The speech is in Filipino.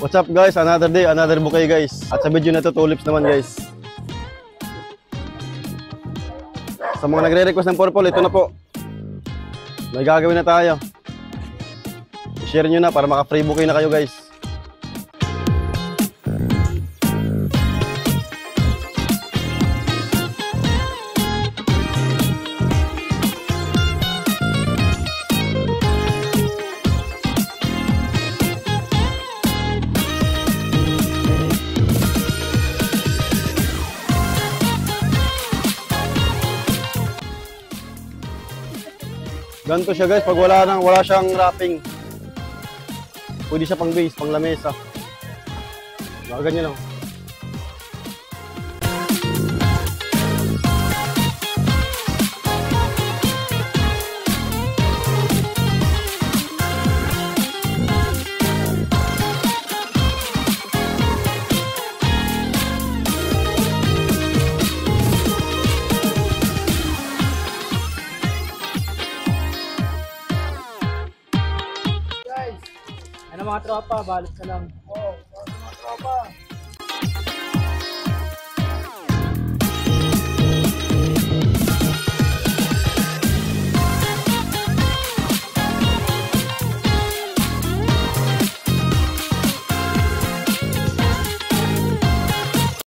What's up guys? Another day, another bouquet guys. At sa video na to, tulips naman guys. Sa mga nagre-request ng purple, ito na po. May gagawin na tayo. I-share nyo na para maka-free bouquet na kayo guys. Ganito siya guys, pag wala siyang wrapping. Pwede siya pang base, pang lamesa. Ganyan lang. Ano mga tropa, balot na lang. Oo, mga tropa.